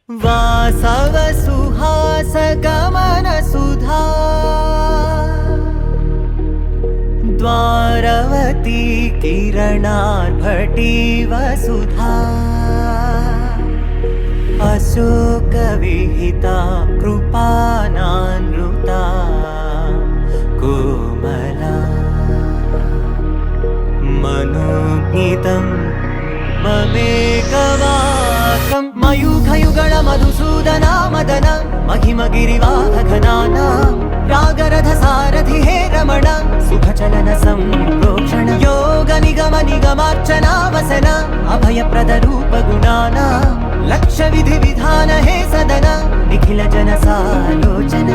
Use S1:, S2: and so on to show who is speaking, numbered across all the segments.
S1: वासव सुहास गमन सुधा द्वारवती किरणार्भटी वसुधा अशोक विहिता कृपानानृता कोमला मनोज्ञितं ममेकवाकं मयूखयुगल मधुसूदना मदन महिमगिरिवाहघनाना रागरथ सारथि हे रमण सुखचलन संप्रोक्षण योग निगम निगमार्चना वसन अभयप्रद रूप गुणाना लक्ष्य विधि विधान हे सदन निखिल जन सालोचन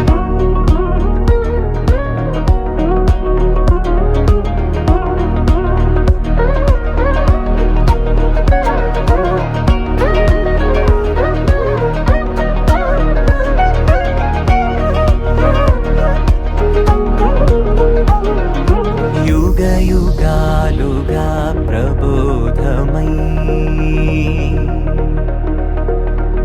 S1: युगालुगा प्रबोधमयी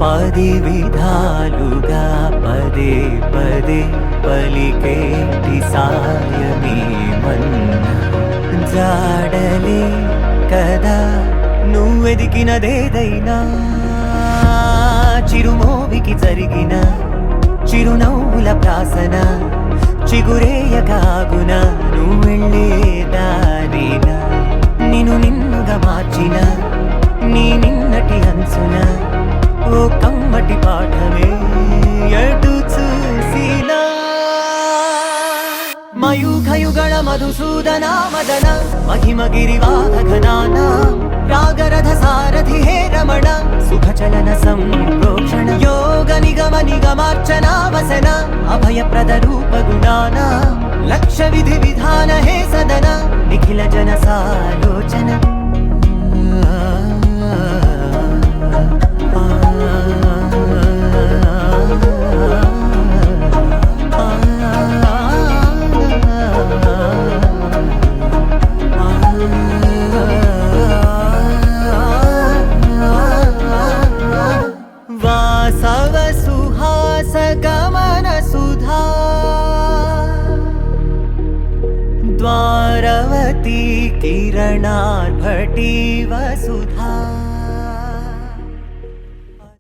S1: पदि विधालुगा पदे पदे पलिकेटि सायमी मन्न जाडले कदा నువ్వెదికినదేదైనా చిరుమోవికి జరిగిన చిరునవ్వుల ప్రాసన చిగురేయకాగున నువ్వెళ్ళే దారిన నిన్ను నిన్నుగా మార్చిన నీ నిన్నటి అంచున ఓ కమ్మటి పాఠమే ఎటు చూసినా మయూఖయుగళ మధుసూదనా మదన महिमगिरिवाहघनाना रागरथ सारथि हे रमण सुखचलन संप्रोक्षण योग निगम निगमार्चना वसन अभयप्रद रूप गुणाना लक्ष्य विधि विधान हे सदन निखिल जन सालोचन वासव सुहास गमन सुधा द्वारवती किरणार्भटी वसुधा।